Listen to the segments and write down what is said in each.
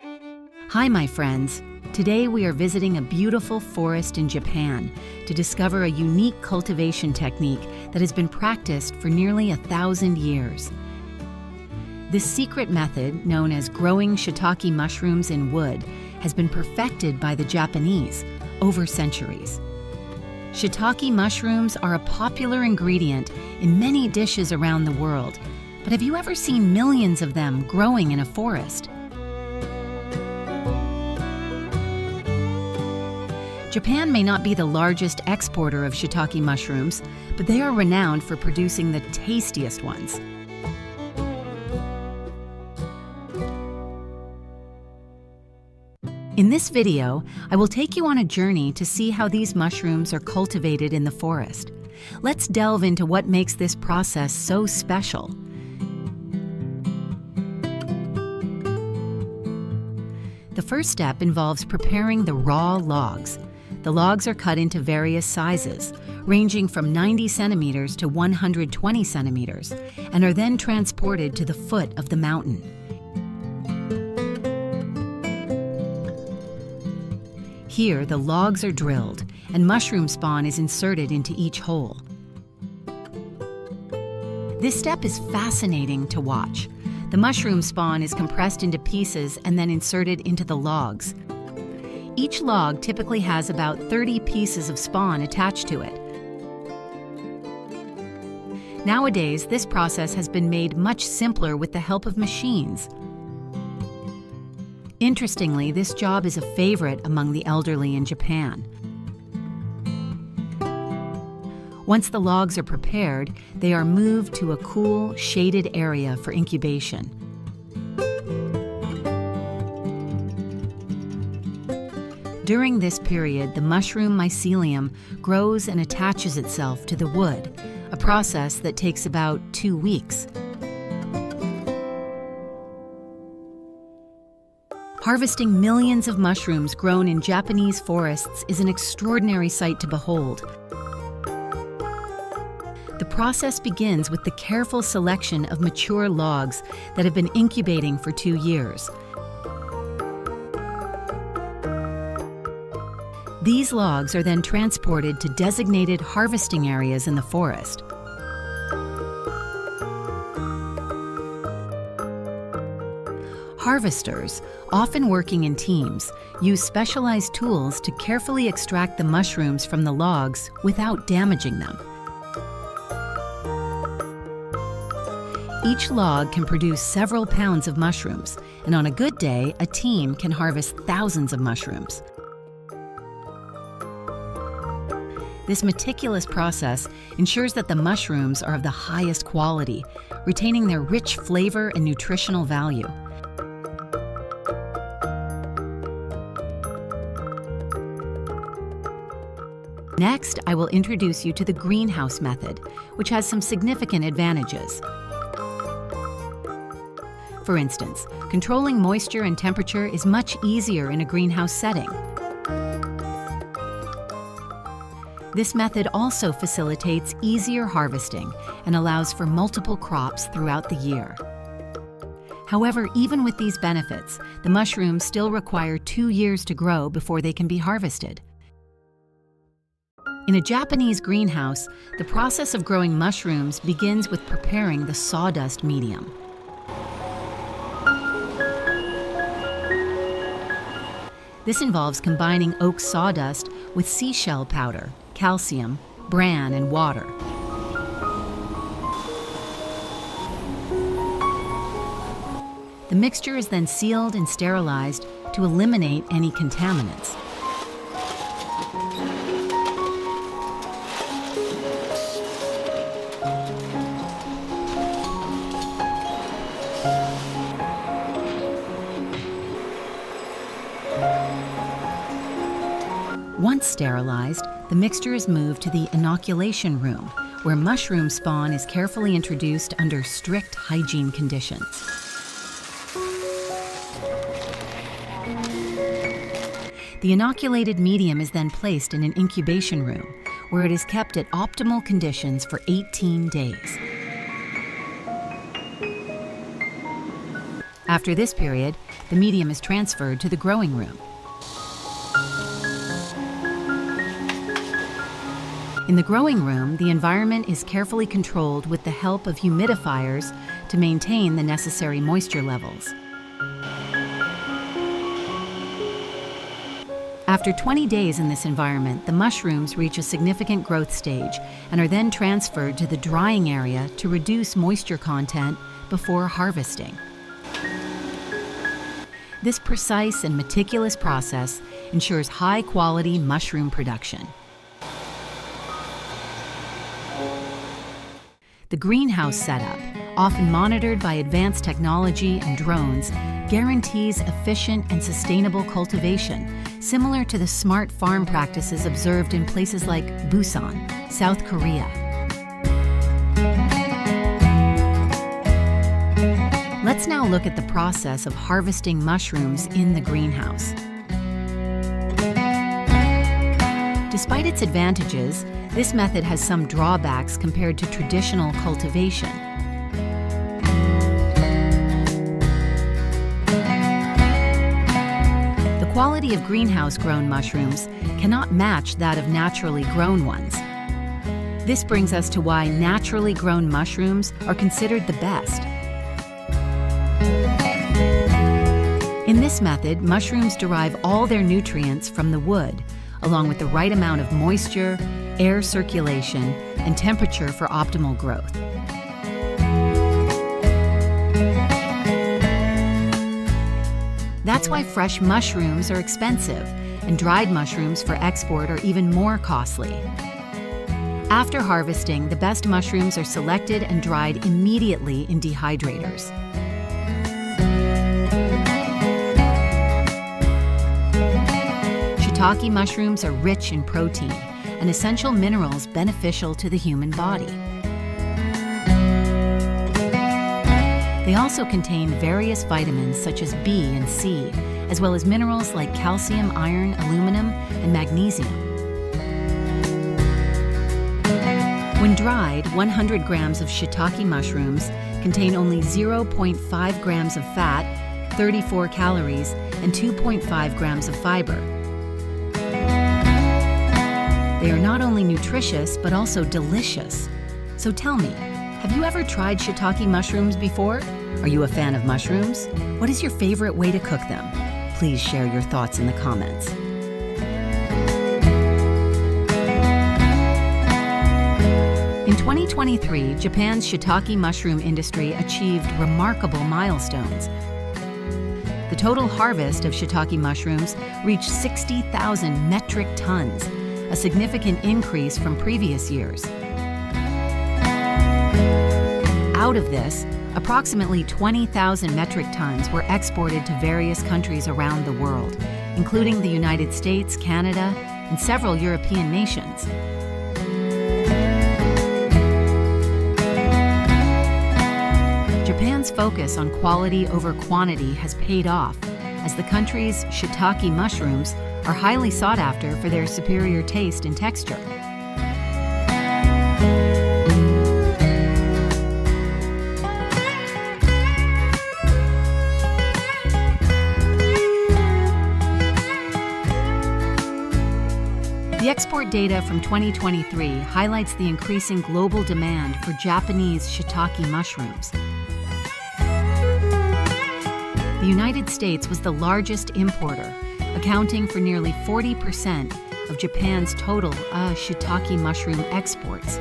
Hi, my friends. Today we are visiting a beautiful forest in Japan to discover a unique cultivation technique that has been practiced for nearly 1,000 years. This secret method, known as growing shiitake mushrooms in wood, has been perfected by the Japanese over centuries. Shiitake mushrooms are a popular ingredient in many dishes around the world, but have you ever seen millions of them growing in a forest? Japan may not be the largest exporter of shiitake mushrooms, but they are renowned for producing the tastiest ones. In this video, I will take you on a journey to see how these mushrooms are cultivated in the forest. Let's delve into what makes this process so special. The first step involves preparing the raw logs. The logs are cut into various sizes, ranging from 90 centimeters to 120 centimeters, and are then transported to the foot of the mountain. Here, the logs are drilled, and mushroom spawn is inserted into each hole. This step is fascinating to watch. The mushroom spawn is compressed into pieces and then inserted into the logs. Each log typically has about 30 pieces of spawn attached to it. Nowadays, this process has been made much simpler with the help of machines. Interestingly, this job is a favorite among the elderly in Japan. Once the logs are prepared, they are moved to a cool, shaded area for incubation. During this period, the mushroom mycelium grows and attaches itself to the wood, a process that takes about 2 weeks. Harvesting millions of mushrooms grown in Japanese forests is an extraordinary sight to behold. The process begins with the careful selection of mature logs that have been incubating for 2 years. These logs are then transported to designated harvesting areas in the forest. Harvesters, often working in teams, use specialized tools to carefully extract the mushrooms from the logs without damaging them. Each log can produce several pounds of mushrooms, and on a good day, a team can harvest thousands of mushrooms. This meticulous process ensures that the mushrooms are of the highest quality, retaining their rich flavor and nutritional value. Next, I will introduce you to the greenhouse method, which has some significant advantages. For instance, controlling moisture and temperature is much easier in a greenhouse setting. This method also facilitates easier harvesting and allows for multiple crops throughout the year. However, even with these benefits, the mushrooms still require 2 years to grow before they can be harvested. In a Japanese greenhouse, the process of growing mushrooms begins with preparing the sawdust medium. This involves combining oak sawdust with seashell powder, calcium, bran, and water. The mixture is then sealed and sterilized to eliminate any contaminants. Once sterilized, the mixture is moved to the inoculation room, where mushroom spawn is carefully introduced under strict hygiene conditions. The inoculated medium is then placed in an incubation room, where it is kept at optimal conditions for 18 days. After this period, the medium is transferred to the growing room. In the growing room, the environment is carefully controlled with the help of humidifiers to maintain the necessary moisture levels. After 20 days in this environment, the mushrooms reach a significant growth stage and are then transferred to the drying area to reduce moisture content before harvesting. This precise and meticulous process ensures high-quality mushroom production. The greenhouse setup, often monitored by advanced technology and drones, guarantees efficient and sustainable cultivation, similar to the smart farm practices observed in places like Busan, South Korea. Let's now look at the process of harvesting mushrooms in the greenhouse. Despite its advantages, this method has some drawbacks compared to traditional cultivation. The quality of greenhouse-grown mushrooms cannot match that of naturally grown ones. This brings us to why naturally grown mushrooms are considered the best. In this method, mushrooms derive all their nutrients from the wood, along with the right amount of moisture, air circulation, and temperature for optimal growth. That's why fresh mushrooms are expensive, and dried mushrooms for export are even more costly. After harvesting, the best mushrooms are selected and dried immediately in dehydrators. Shiitake mushrooms are rich in protein and essential minerals beneficial to the human body. They also contain various vitamins such as B and C, as well as minerals like calcium, iron, aluminum, and magnesium. When dried, 100 grams of shiitake mushrooms contain only 0.5 grams of fat, 34 calories, and 2.5 grams of fiber. They are not only nutritious, but also delicious. So tell me, have you ever tried shiitake mushrooms before? Are you a fan of mushrooms? What is your favorite way to cook them? Please share your thoughts in the comments. In 2023, Japan's shiitake mushroom industry achieved remarkable milestones. The total harvest of shiitake mushrooms reached 60,000 metric tons, a significant increase from previous years. Out of this, approximately 20,000 metric tons were exported to various countries around the world, including the United States, Canada, and several European nations. Japan's focus on quality over quantity has paid off, as the country's shiitake mushrooms are highly sought after for their superior taste and texture. The export data from 2023 highlights the increasing global demand for Japanese shiitake mushrooms. The United States was the largest importer, accounting for nearly 40% of Japan's total shiitake mushroom exports.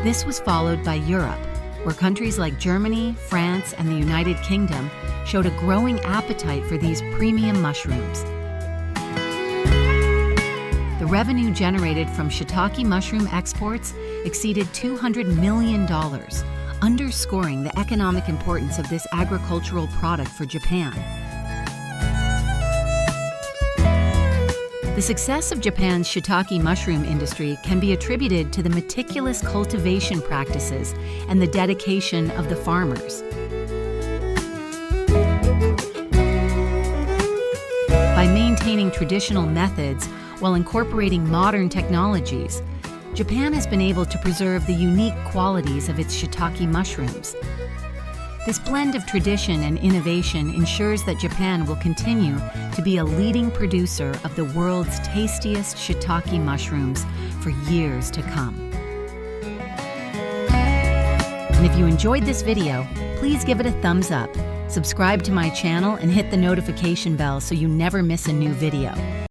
This was followed by Europe, where countries like Germany, France, and the United Kingdom showed a growing appetite for these premium mushrooms. The revenue generated from shiitake mushroom exports exceeded $200 million, underscoring the economic importance of this agricultural product for Japan. The success of Japan's shiitake mushroom industry can be attributed to the meticulous cultivation practices and the dedication of the farmers. By maintaining traditional methods while incorporating modern technologies, Japan has been able to preserve the unique qualities of its shiitake mushrooms. This blend of tradition and innovation ensures that Japan will continue to be a leading producer of the world's tastiest shiitake mushrooms for years to come. And if you enjoyed this video, please give it a thumbs up, subscribe to my channel, and hit the notification bell so you never miss a new video.